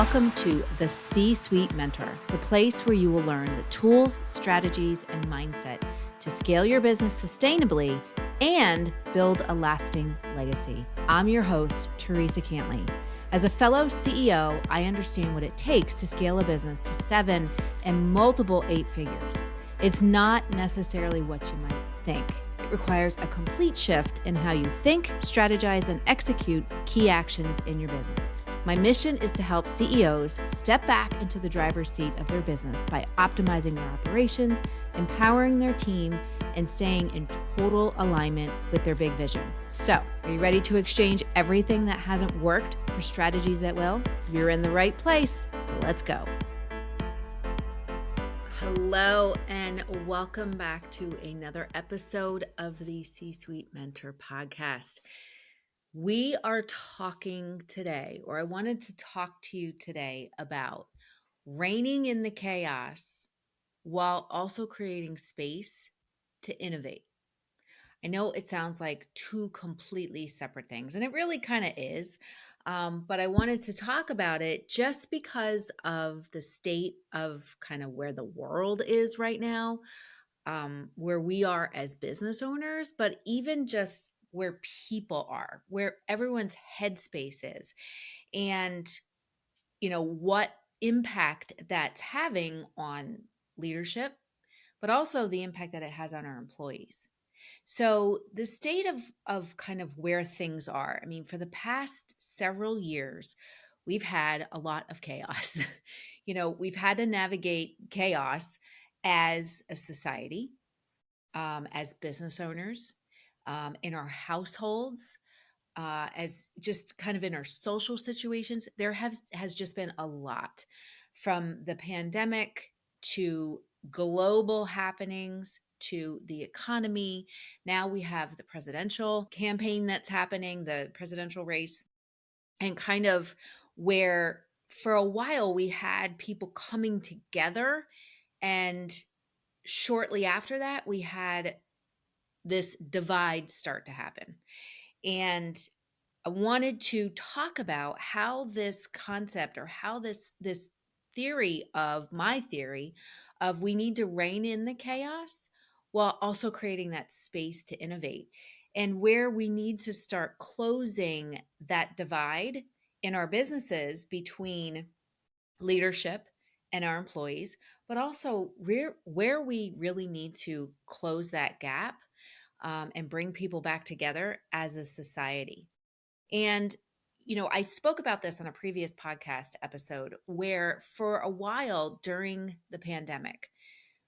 Welcome to the C-Suite Mentor, the place where you will learn the tools, strategies, and mindset to scale your business sustainably and build a lasting legacy. I'm your host, Theresa Cantley. As a fellow CEO, I understand what it takes to scale a business to 7 and multiple 8 figures. It's not necessarily what you might think. It requires a complete shift in how you think, strategize, and execute key actions in your business. My mission is to help CEOs step back into the driver's seat of their business by optimizing their operations, empowering their team, and staying in total alignment with their big vision. So, are you ready to exchange everything that hasn't worked for strategies that will? You're in the right place, so let's go. Hello, and welcome back to another episode of the C-Suite Mentor podcast. We are talking today, or I wanted to talk to you today about reining in the chaos while also creating space to innovate. I know it sounds like two completely separate things, and it really kind of is. But I wanted to talk about it just because of the state of kind of where the world is right now, where we are as business owners, but even just where people are, where everyone's headspace is, and what impact that's having on leadership, but also the impact that it has on our employees. So the state of kind of where things are, I mean, for the past several years, we've had a lot of chaos. We've had to navigate chaos as a society, as business owners, in our households, as just kind of in our social situations. There has just been a lot, from the pandemic to global happenings to the economy. Now we have the presidential campaign that's happening, the presidential race, and kind of where for a while we had people coming together, and shortly after that we had this divide start to happen. And I wanted to talk about how this concept, or how this my theory of we need to rein in the chaos while also creating that space to innovate, and where we need to start closing that divide in our businesses between leadership and our employees, but also where we really need to close that gap, and bring people back together as a society. And, I spoke about this on a previous podcast episode where for a while during the pandemic,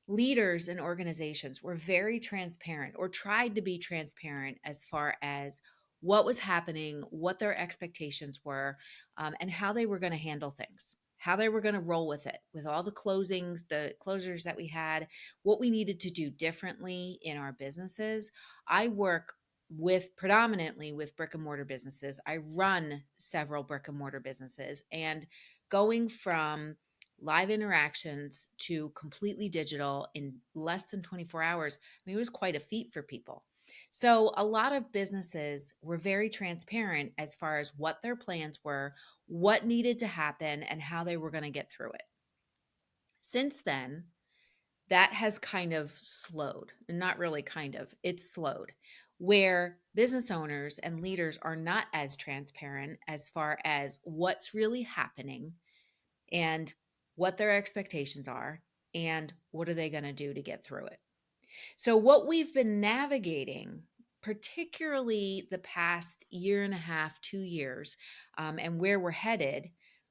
leaders and organizations were very transparent, or tried to be transparent, as far as what was happening, what their expectations were, and how they were going to handle things, how they were going to roll with it, with all the closures that we had, what we needed to do differently in our businesses. I work predominantly with brick and mortar businesses. I run several brick and mortar businesses, and going from live interactions to completely digital in less than 24 hours, I mean, it was quite a feat for people. So a lot of businesses were very transparent as far as what their plans were, what needed to happen, and how they were going to get through it. Since then, that has kind of slowed. Not really kind of, it's slowed, where business owners and leaders are not as transparent as far as what's really happening, and what their expectations are, and what are they going to do to get through it. So what we've been navigating, particularly the past year and a half, 2 years, and where we're headed,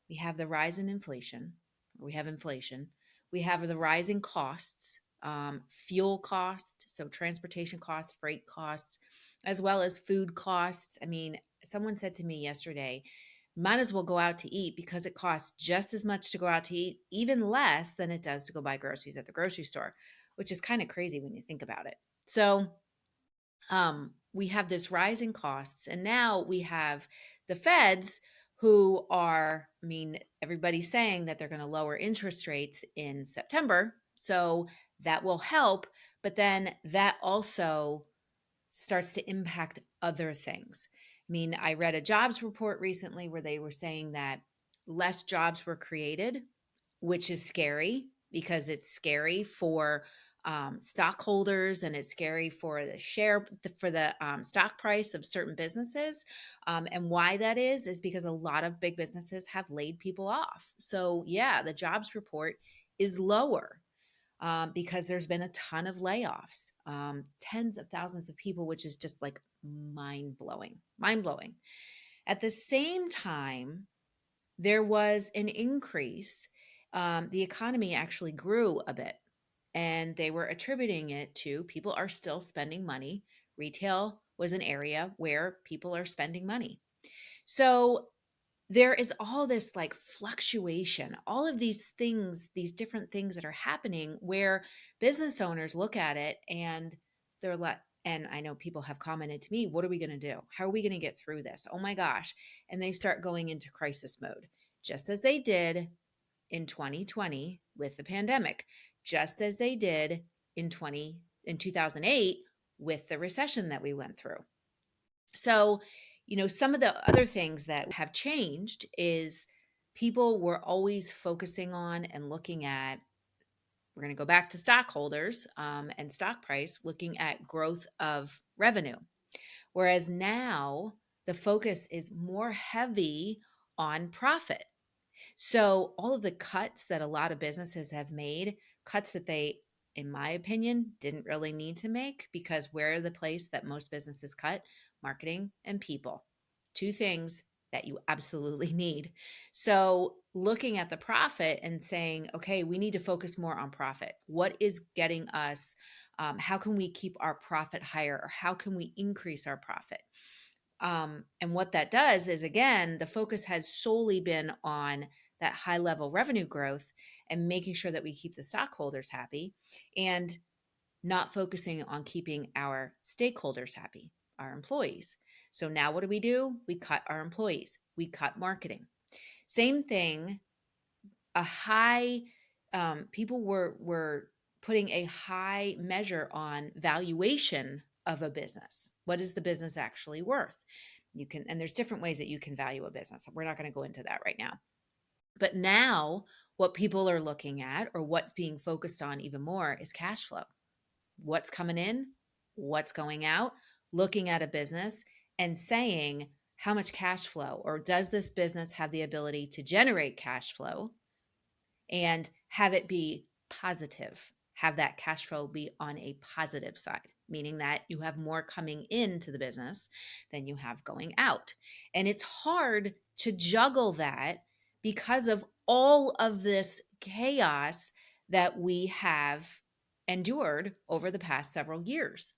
we have the rise in inflation. We have inflation. We have the rising costs, fuel costs, so transportation costs, freight costs, as well as food costs. I mean, someone said to me yesterday, might as well go out to eat because it costs just as much to go out to eat, even less than it does to go buy groceries at the grocery store, which is kind of crazy when you think about it. So we have this rising costs, and now we have the feds who are, I mean, everybody's saying that they're going to lower interest rates in September. So that will help, but then that also starts to impact other things. I mean, I read a jobs report recently where they were saying that less jobs were created, which is scary because it's scary for stockholders, and it's scary for the stock price of certain businesses. And why that is because a lot of big businesses have laid people off. So yeah, the jobs report is lower because there's been a ton of layoffs, tens of thousands of people, which is just like mind blowing, mind blowing. At the same time, there was an increase. The economy actually grew a bit, and they were attributing it to people are still spending money. Retail was an area where people are spending money. So there is all this like fluctuation, all of these things, these different things that are happening where business owners look at it and they're like, and I know people have commented to me, what are we going to do? How are we going to get through this? Oh my gosh. And they start going into crisis mode, just as they did in 2020 with the pandemic, just as they did in 2008 with the recession that we went through. So, some of the other things that have changed is people were always focusing on and looking at, we're going to go back to stockholders and stock price, looking at growth of revenue. Whereas now the focus is more heavy on profit. So, all of the cuts that a lot of businesses have made, cuts that they, in my opinion, didn't really need to make, because where are the place that most businesses cut? Marketing and people. Two things that you absolutely need. So, looking at the profit and saying, okay, we need to focus more on profit. What is getting us? How can we keep our profit higher, or how can we increase our profit? And what that does is, again, the focus has solely been on that high level revenue growth and making sure that we keep the stockholders happy, and not focusing on keeping our stakeholders happy, our employees. So now what do? We cut our employees, we cut marketing. Same thing, a high, people were putting a high measure on valuation of a business. What is the business actually worth? And there's different ways that you can value a business. We're not going to go into that right now. But now what people are looking at, or what's being focused on even more, is cash flow. What's coming in, what's going out, looking at a business and saying, how much cash flow, or does this business have the ability to generate cash flow and have it be positive? Have that cash flow be on a positive side, meaning that you have more coming into the business than you have going out. And it's hard to juggle that because of all of this chaos that we have endured over the past several years.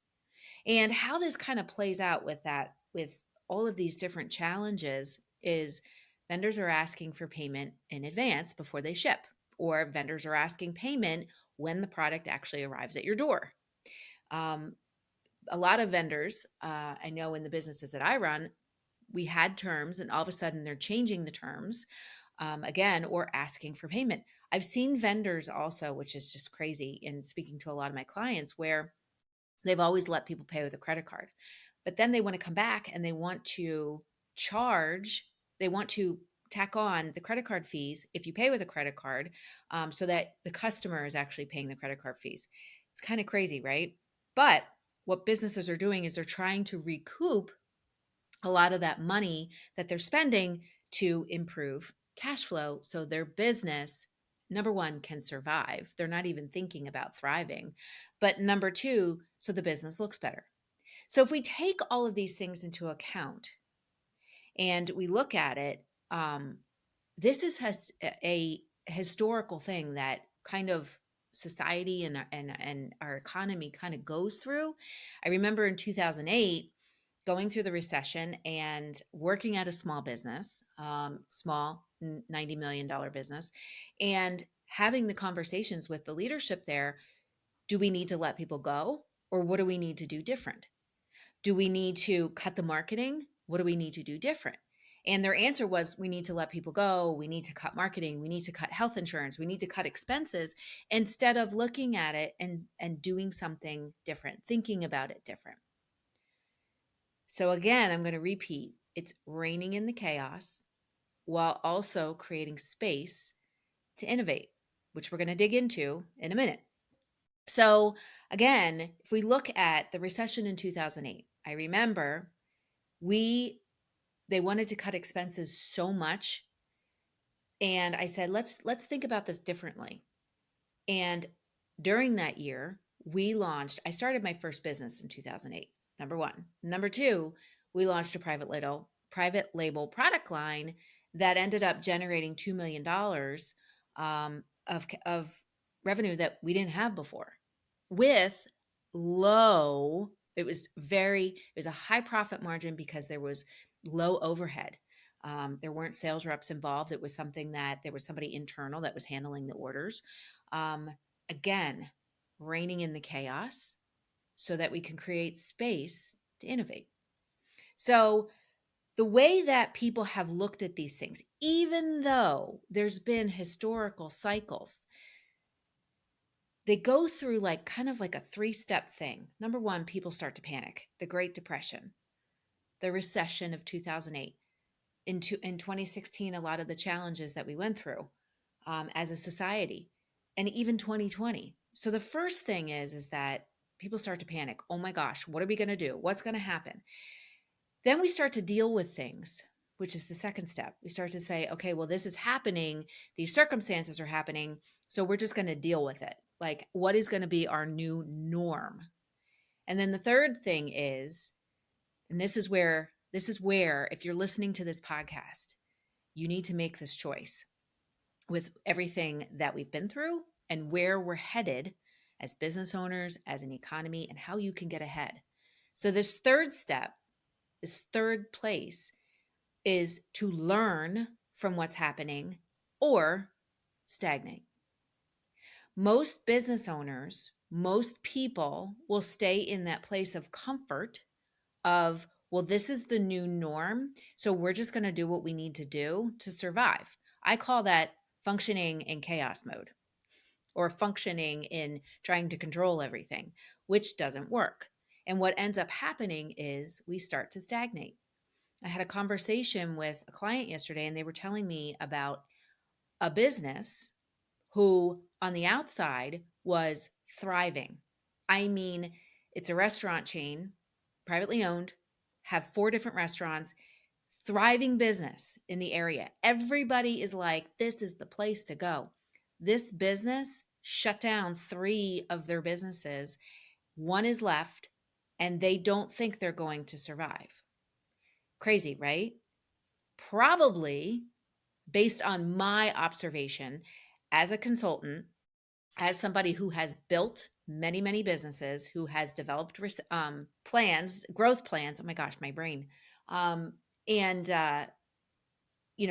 And how this kind of plays out with that, with all of these different challenges, is vendors are asking for payment in advance before they ship, or vendors are asking payment when the product actually arrives at your door. A lot of vendors, I know in the businesses that I run, we had terms and all of a sudden they're changing the terms again, or asking for payment. I've seen vendors also, which is just crazy, in speaking to a lot of my clients, where they've always let people pay with a credit card, but then they want to come back and they want to tack on the credit card fees if you pay with a credit card, so that the customer is actually paying the credit card fees. It's kind of crazy, right? But what businesses are doing is they're trying to recoup a lot of that money that they're spending to improve cash flow, so their business, number one, can survive. They're not even thinking about thriving. But number two, so the business looks better. So if we take all of these things into account and we look at it, this is a historical thing that kind of society and our economy kind of goes through. I remember in 2008 going through the recession and working at a small business, small $90 million business, and having the conversations with the leadership there. Do we need to let people go, or what do we need to do different? Do we need to cut the marketing? What do we need to do different? And their answer was, we need to let people go. We need to cut marketing. We need to cut health insurance. We need to cut expenses, instead of looking at it and doing something different, thinking about it different. So again, I'm going to repeat, it's reining in the chaos. while also creating space to innovate, which we're going to dig into in a minute. So, again, if we look at the recession in 2008, I remember they wanted to cut expenses so much, and I said, let's think about this differently. And during that year, I started my first business in 2008. Number 1. Number 2, we launched a private label product line that ended up generating $2 million of revenue that we didn't have before, with low it was a high profit margin because there was low overhead. There weren't sales reps involved. It was something that there was somebody internal that was handling the orders. um, Again, reining in the chaos so that we can create space to innovate. So the way that people have looked at these things, even though there's been historical cycles, they go through like kind of like a 3-step thing. Number 1, people start to panic. The Great Depression, the recession of 2008. In 2016, a lot of the challenges that we went through as a society, and even 2020. So the first thing is that people start to panic. Oh my gosh, what are we going to do? What's going to happen? Then we start to deal with things, which is the second step. We start to say, okay, well, this is happening. These circumstances are happening. So we're just going to deal with it. Like, what is going to be our new norm? And then the third thing is, and this is where, if you're listening to this podcast, you need to make this choice with everything that we've been through and where we're headed as business owners, as an economy, and how you can get ahead. So this third step, this third place, is to learn from what's happening or stagnate. Most business owners, most people will stay in that place of comfort of, well, this is the new norm, so we're just going to do what we need to do to survive. I call that functioning in chaos mode, or functioning in trying to control everything, which doesn't work. And what ends up happening is we start to stagnate. I had a conversation with a client yesterday, and they were telling me about a business who on the outside was thriving. I mean, it's a restaurant chain, privately owned, have 4 different restaurants, thriving business in the area. Everybody is like, this is the place to go. This business shut down 3 of their businesses. 1 is left, and they don't think they're going to survive. Crazy, right? Probably based on my observation as a consultant, as somebody who has built many, many businesses, who has developed plans, growth plans. Oh my gosh, my brain. And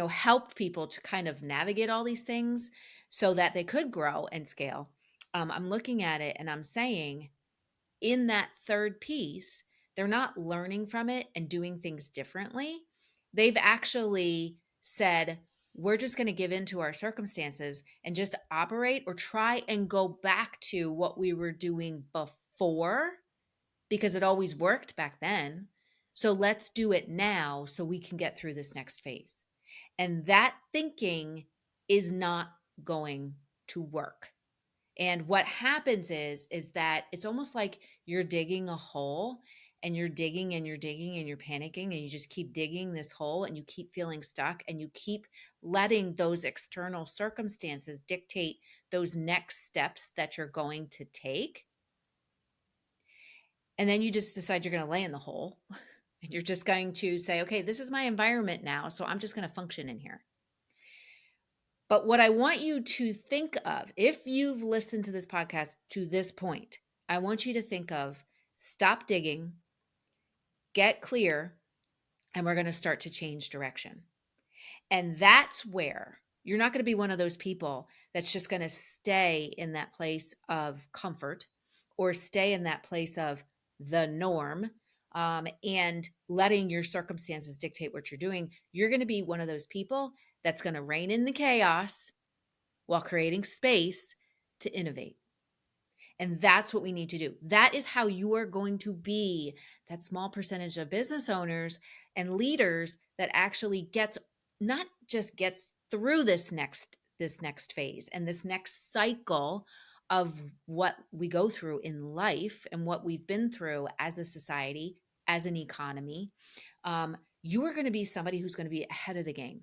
helped people to kind of navigate all these things so that they could grow and scale. I'm looking at it and I'm saying, in that third piece, they're not learning from it and doing things differently. They've actually said, we're just going to give in to our circumstances and just operate or try and go back to what we were doing before, because it always worked back then. So let's do it now so we can get through this next phase. And that thinking is not going to work. And what happens is that it's almost like you're digging a hole, and you're digging and you're digging and you're panicking, and you just keep digging this hole, and you keep feeling stuck, and you keep letting those external circumstances dictate those next steps that you're going to take. And then you just decide you're going to lay in the hole and you're just going to say, okay, this is my environment now, so I'm just going to function in here. But what I want you to think of, if you've listened to this podcast to this point, I want you to think of, stop digging, get clear, and we're going to start to change direction. And that's where you're not going to be one of those people that's just going to stay in that place of comfort or stay in that place of the norm, and letting your circumstances dictate what you're doing. You're going to be one of those people that's going to rein in the chaos while creating space to innovate. And that's what we need to do. That is how you are going to be that small percentage of business owners and leaders that actually gets not just gets through this next phase and this next cycle of what we go through in life and what we've been through as a society, as an economy, you are going to be somebody who's going to be ahead of the game.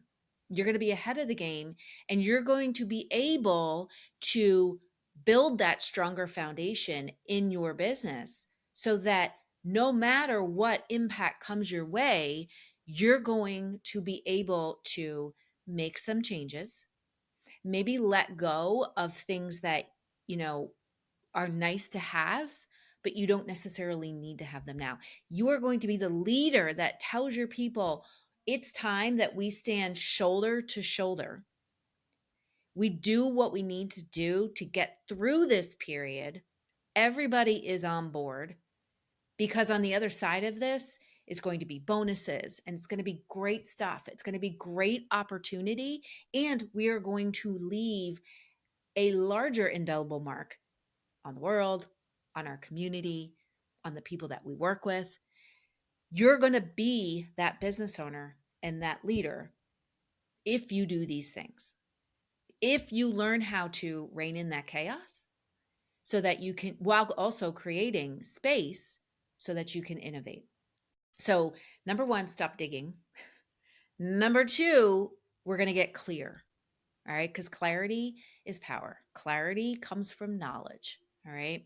You're going to be ahead of the game, and you're going to be able to build that stronger foundation in your business so that no matter what impact comes your way, you're going to be able to make some changes, maybe let go of things that, you know, are nice to haves, but you don't necessarily need to have them now. You are going to be the leader that tells your people it's time that we stand shoulder to shoulder. We do what we need to do to get through this period. Everybody is on board, because on the other side of this is going to be bonuses, and it's going to be great stuff. It's going to be great opportunity, and we are going to leave a larger indelible mark on the world, on our community, on the people that we work with. You're going to be that business owner and that leader if you do these things. If you learn how to rein in that chaos so that you can, while also creating space so that you can innovate. So, number one, stop digging. Number two, we're going to get clear. All right. Because clarity is power. Clarity comes from knowledge. All right.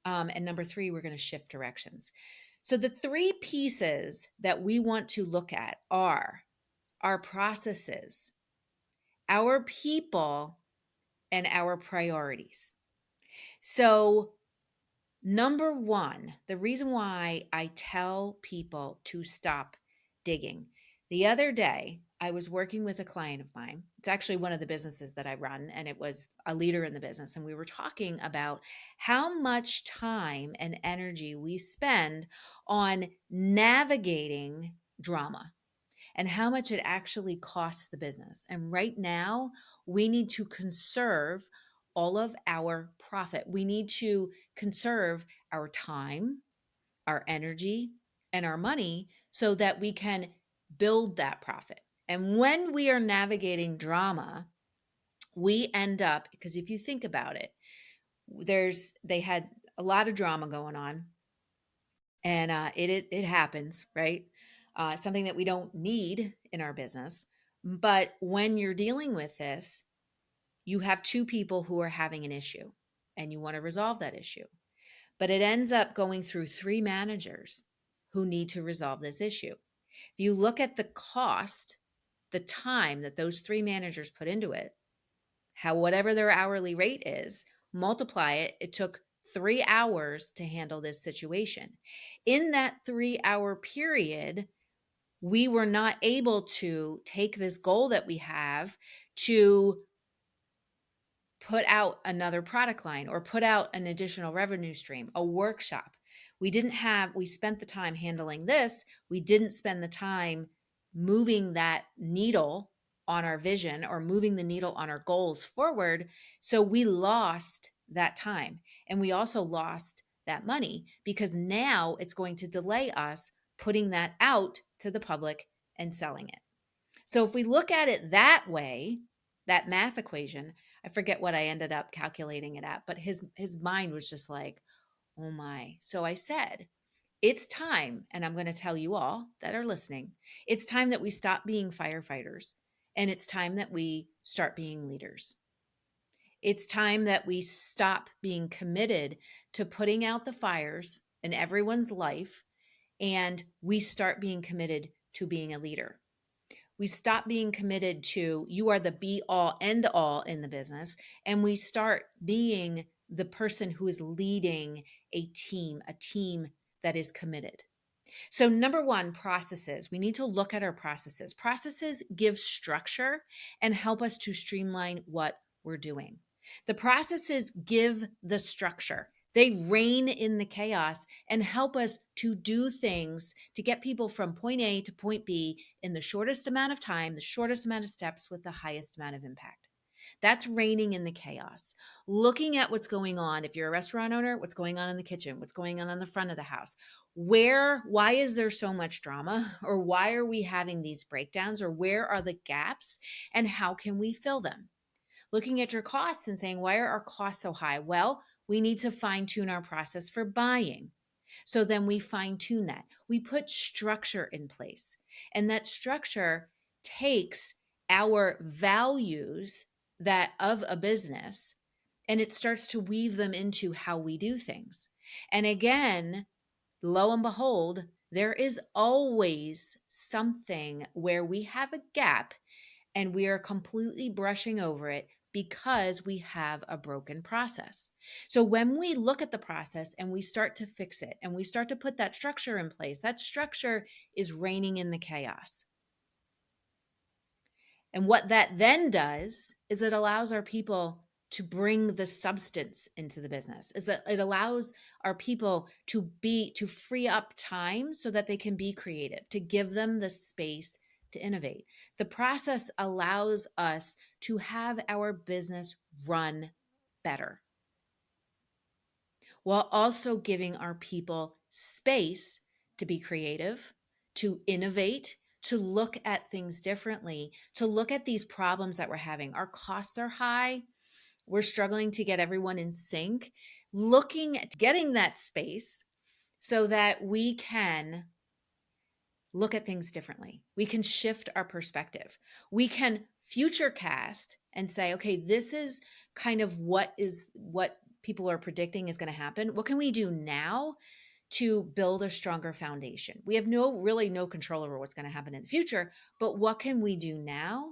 And number three, we're going to shift directions. So, the three pieces that we want to look at are our processes, our people, and our priorities. So, number one, the reason why I tell people to stop digging. The other day, I was working with a client of mine. It's actually one of the businesses that I run, and it was a leader in the business. And we were talking about how much time and energy we spend on navigating drama and how much it actually costs the business. And right now, we need to conserve all of our profit. We need to conserve our time, our energy, and our money so that we can build that profit. And when we are navigating drama, we end up, because if you think about it, they had a lot of drama going on, and it happens, right? Something that we don't need in our business. But when you're dealing with this, you have two people who are having an issue and you want to resolve that issue. But it ends up going through three managers who need to resolve this issue. If you look at the cost, the time that those three managers put into it, whatever their hourly rate is, multiply it. It took 3 hours to handle this situation. In that 3-hour period, we were not able to take this goal that we have to put out another product line or put out an additional revenue stream, a workshop. We spent the time handling this. We didn't spend the time moving that needle on our vision or moving the needle on our goals forward. So we lost that time, and we also lost that money because now it's going to delay us putting that out to the public and selling it. So if we look at it that way, that math equation, I forget what I ended up calculating it at, but his mind was just like, oh my. So I said, it's time, and I'm going to tell you all that are listening, it's time that we stop being firefighters, and it's time that we start being leaders. It's time that we stop being committed to putting out the fires in everyone's life, and we start being committed to being a leader. We stop being committed to you are the be all end all in the business, and we start being the person who is leading a team that is committed. So number one, processes. We need to look at our processes. Processes give structure and help us to streamline what we're doing. The processes give the structure. They rein in the chaos and help us to do things to get people from point A to point B in the shortest amount of time, the shortest amount of steps with the highest amount of impact. That's reigning in the chaos. Looking at what's going on. If you're a restaurant owner, what's going on in the kitchen, what's going on the front of the house. Why is there so much drama? Or why are we having these breakdowns? Or where are the gaps? And how can we fill them? Looking at your costs and saying, why are our costs so high? Well, we need to fine tune our process for buying. So then we fine tune that. We put structure in place. And that structure takes our values that of a business and it starts to weave them into how we do things. And again, lo and behold, there is always something where we have a gap and we are completely brushing over it because we have a broken process. So when we look at the process and we start to fix it and we start to put that structure in place, that structure is reigning in the chaos. And what that then does is it allows our people to bring the substance into the business. Is that it allows our people to free up time so that they can be creative, to give them the space to innovate. The process allows us to have our business run better while also giving our people space to be creative, to innovate, to look at things differently, to look at these problems that we're having. Our costs are high. We're struggling to get everyone in sync, looking at getting that space so that we can look at things differently. We can shift our perspective. We can future cast and say, okay, this is kind of what people are predicting is going to happen. What can we do now to build a stronger foundation? We have no control over what's going to happen in the future, but what can we do now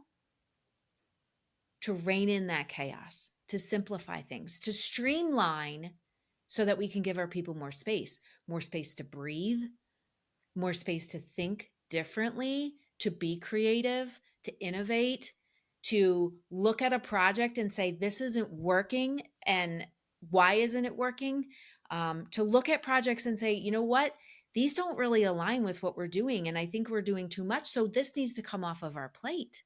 to rein in that chaos, to simplify things, to streamline so that we can give our people more space to breathe, more space to think differently, to be creative, to innovate, to look at a project and say, this isn't working. And why isn't it working? To look at projects and say, you know what? These don't really align with what we're doing. And I think we're doing too much. So this needs to come off of our plate.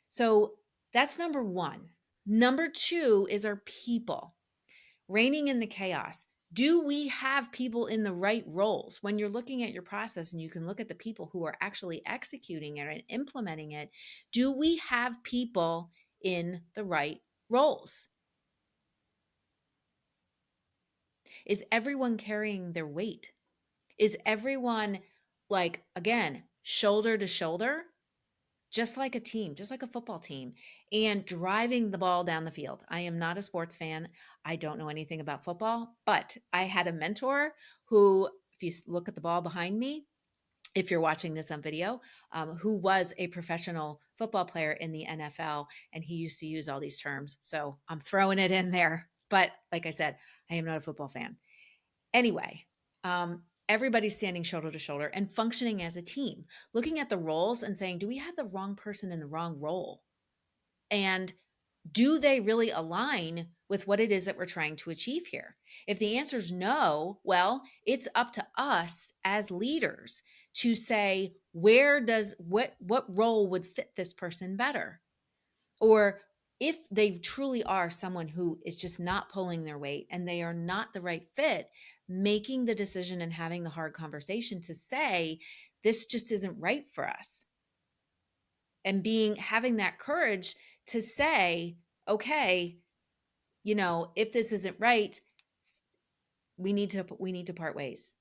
So that's number one. Number two is our people. Reigning in the chaos. Do we have people in the right roles? When you're looking at your process and you can look at the people who are actually executing it and implementing it, do we have people in the right roles? Is everyone carrying their weight? Is everyone, like, again, shoulder to shoulder? Just like a team, just like a football team, and driving the ball down the field. I am not a sports fan. I don't know anything about football, but I had a mentor who, if you look at the ball behind me, if you're watching this on video, who was a professional football player in the NFL, and he used to use all these terms. So I'm throwing it in there. But like I said, I am not a football fan. Anyway, everybody's standing shoulder to shoulder and functioning as a team, looking at the roles and saying, do we have the wrong person in the wrong role? And do they really align with what it is that we're trying to achieve here? If the answer is no, well, it's up to us as leaders to say, what role would fit this person better? Or if they truly are someone who is just not pulling their weight and they are not the right fit, making the decision and having the hard conversation to say, this just isn't right for us. And having that courage to say, okay, if this isn't right, we need to part ways.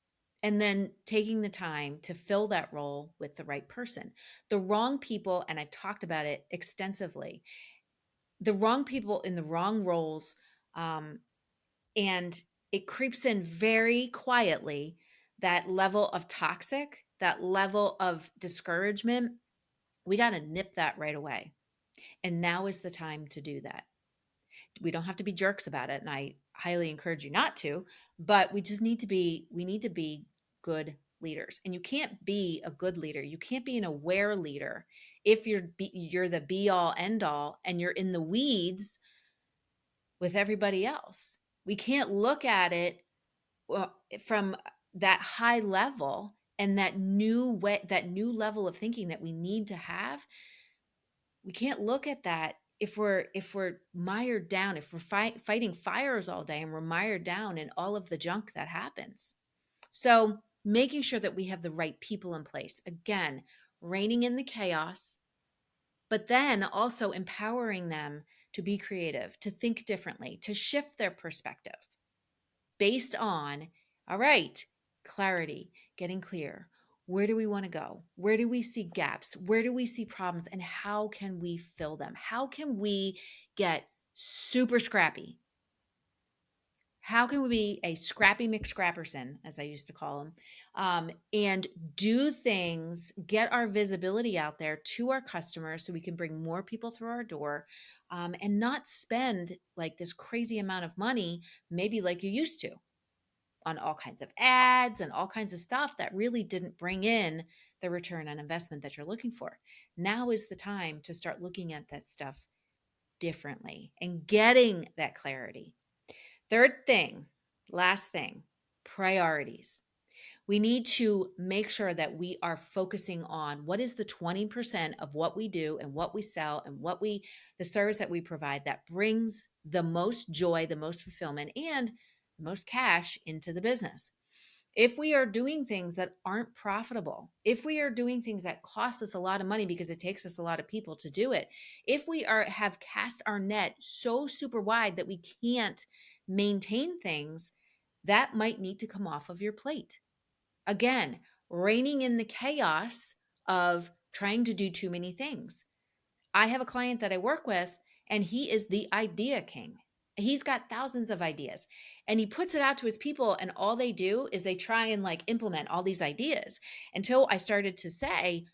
And then taking the time to fill that role with the right person. The wrong people, and I've talked about it extensively, the wrong people in the wrong roles, and it creeps in very quietly, that level of toxic, that level of discouragement. We got to nip that right away. And now is the time to do that. We don't have to be jerks about it, and I highly encourage you not to, but we need to be good leaders. And you can't be a good leader, you can't be an aware leader if you're the be all end all and you're in the weeds with everybody else. We can't look at it from that high level and that new level of thinking that we need to have. We can't look at that if we're mired down, if we're fighting fires all day and we're mired down in all of the junk that happens. So making sure that we have the right people in place, again, reining in the chaos, but then also empowering them to be creative, to think differently, to shift their perspective based on, all right, clarity, getting clear. Where do we want to go? Where do we see gaps? Where do we see problems? And how can we fill them? How can we get super scrappy? How can we be a scrappy McScrapperson, as I used to call him, and do things, get our visibility out there to our customers so we can bring more people through our door, and not spend like this crazy amount of money, maybe like you used to, on all kinds of ads and all kinds of stuff that really didn't bring in the return on investment that you're looking for. Now is the time to start looking at that stuff differently and getting that clarity. Third thing, last thing, priorities. We need to make sure that we are focusing on what is the 20% of what we do and what we sell and the service that we provide that brings the most joy, the most fulfillment, and the most cash into the business. If we are doing things that aren't profitable, if we are doing things that cost us a lot of money because it takes us a lot of people to do it, if we have cast our net so super wide that we can't maintain things, that might need to come off of your plate. Again, reining in the chaos of trying to do too many things. I have a client that I work with, and he is the idea king. He's got thousands of ideas, and he puts it out to his people, and all they do is they try and like implement all these ideas, until I started to say,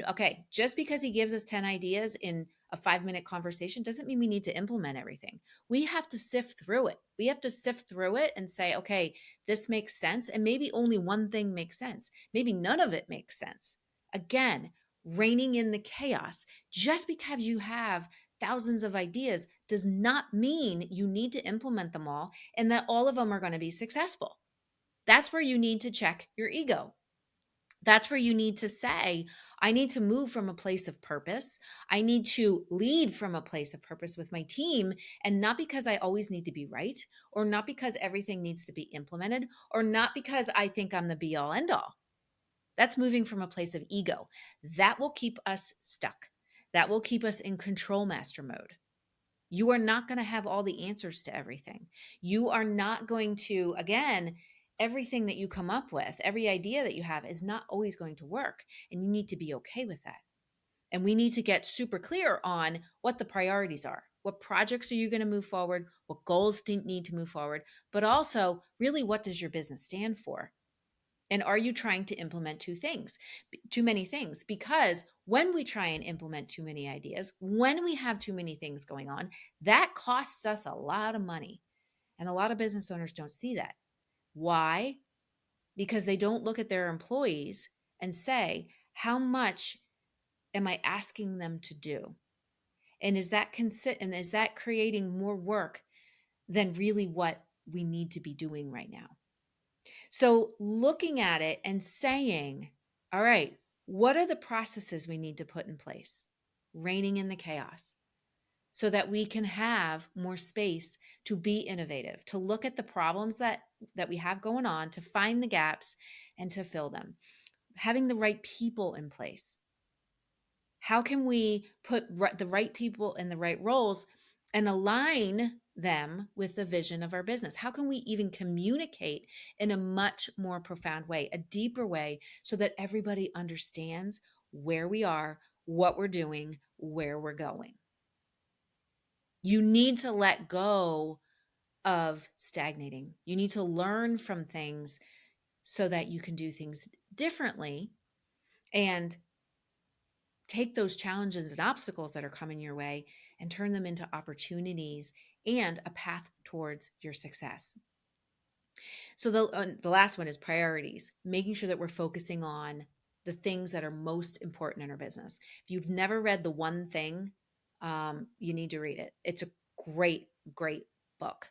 okay, just because he gives us 10 ideas in a 5-minute conversation doesn't mean we need to implement everything. We have to sift through it. We have to sift through it and say, okay, this makes sense. And maybe only one thing makes sense. Maybe none of it makes sense. Again, reining in the chaos. Just because you have thousands of ideas does not mean you need to implement them all and that all of them are going to be successful. That's where you need to check your ego. That's where you need to say, I need to move from a place of purpose. I need to lead from a place of purpose with my team, and not because I always need to be right, or not because everything needs to be implemented, or not because I think I'm the be all end all. That's moving from a place of ego. That will keep us stuck. That will keep us in control master mode. You are not going to have all the answers to everything. You are not going to, again, everything that you come up with, every idea that you have is not always going to work. And you need to be okay with that. And we need to get super clear on what the priorities are. What projects are you going to move forward? What goals need to move forward? But also, really, what does your business stand for? And are you trying to implement too many things? Because when we try and implement too many ideas, when we have too many things going on, that costs us a lot of money. And a lot of business owners don't see that. Why? Because they don't look at their employees and say, how much am I asking them to do? And is that creating more work than really what we need to be doing right now? So looking at it and saying, all right, what are the processes we need to put in place? Reining in the chaos so that we can have more space to be innovative, to look at the problems that we have going on, to find the gaps and to fill them. Having the right people in place. How can we put the right people in the right roles and align them with the vision of our business? How can we even communicate in a much more profound way, a deeper way, so that everybody understands where we are, what we're doing, where we're going? You need to let go of stagnating. You need to learn from things so that you can do things differently and take those challenges and obstacles that are coming your way and turn them into opportunities and a path towards your success. So the last one is priorities, making sure that we're focusing on the things that are most important in our business. If you've never read The One Thing, you need to read it. It's a great, great book.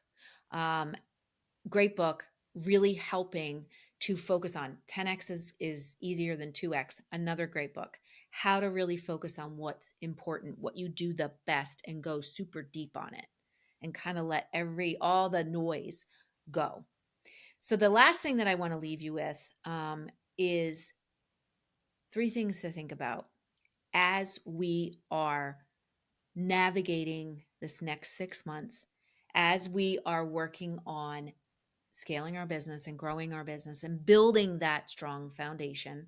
Great book, really helping to focus on 10x is easier than 2x. Another great book. how to really focus on what's important, what you do the best, and go super deep on it and kind of let all the noise go. So the last thing that I want to leave you with is 3 things to think about as we are navigating this next 6 months, as we are working on scaling our business and growing our business and building that strong foundation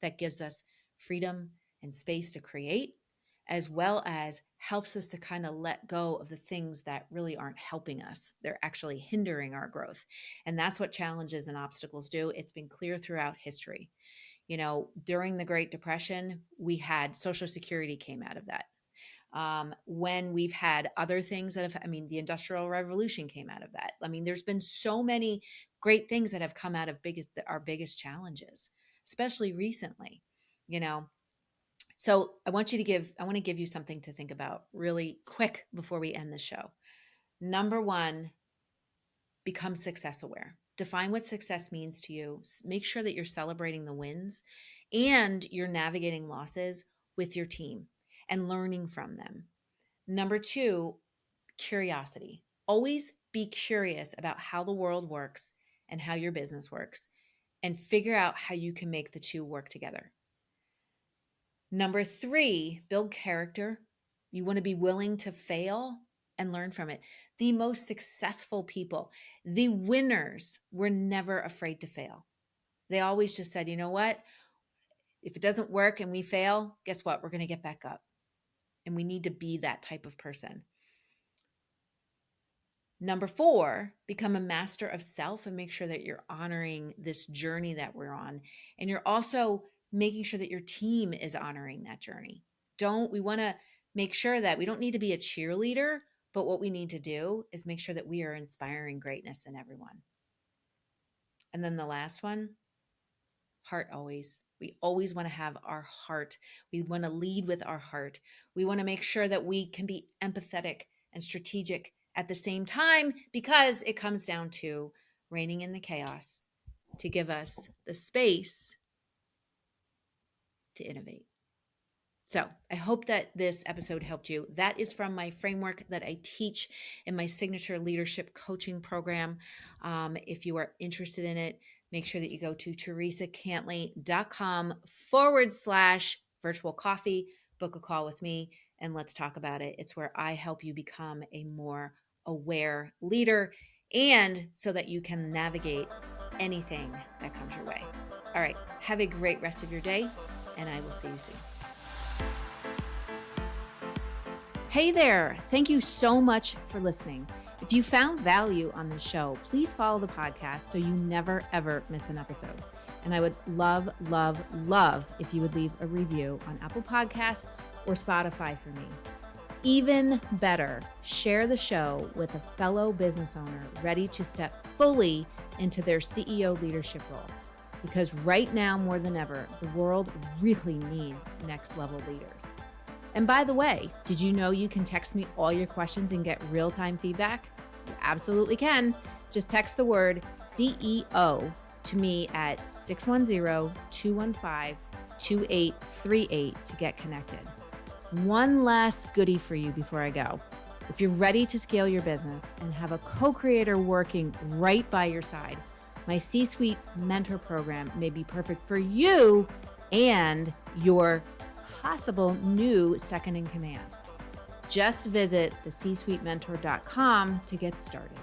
that gives us freedom and space to create, as well as helps us to kind of let go of the things that really aren't helping us. They're actually hindering our growth. And that's what challenges and obstacles do. It's been clear throughout history. During the Great Depression, we had Social Security came out of that. When we've had other things the Industrial Revolution came out of that. There's been so many great things that have come out of our biggest challenges, especially recently, So I want to give you something to think about really quick before we end the show. Number 1, become success aware. Define what success means to you. Make sure that you're celebrating the wins and you're navigating losses with your team and learning from them. Number 2, curiosity. Always be curious about how the world works and how your business works, and figure out how you can make the two work together. Number 3, build character. You want to be willing to fail and learn from it. The most successful people, the winners, were never afraid to fail. They always just said, you know what? If it doesn't work and we fail, guess what? We're going to get back up. And we need to be that type of person. Number 4, become a master of self and make sure that you're honoring this journey that we're on. And you're also making sure that your team is honoring that journey. We want to make sure that we don't need to be a cheerleader, but what we need to do is make sure that we are inspiring greatness in everyone. And then the last one, heart always. We always want to have our heart. We want to lead with our heart. We want to make sure that we can be empathetic and strategic at the same time, because it comes down to reining in the chaos to give us the space to innovate. So I hope that this episode helped you. That is from my framework that I teach in my signature leadership coaching program. If you are interested in it, make sure that you go to theresacantley.com/virtual coffee, book a call with me, and let's talk about it. It's where I help you become a more aware leader, and so that you can navigate anything that comes your way. All right, have a great rest of your day, and I will see you soon. Hey there, thank you so much for listening. If you found value on this show, please follow the podcast so you never, ever miss an episode. And I would love, love, love if you would leave a review on Apple Podcasts or Spotify for me. Even better, share the show with a fellow business owner ready to step fully into their CEO leadership role. Because right now, more than ever, the world really needs next level leaders. And by the way, did you know you can text me all your questions and get real-time feedback? You absolutely can. Just text the word CEO to me at 610-215-2838 to get connected. One last goodie for you before I go. If you're ready to scale your business and have a co-creator working right by your side, my C-Suite Mentor Program may be perfect for you and your possible new second in command. Just visit thecsuitementor.com to get started.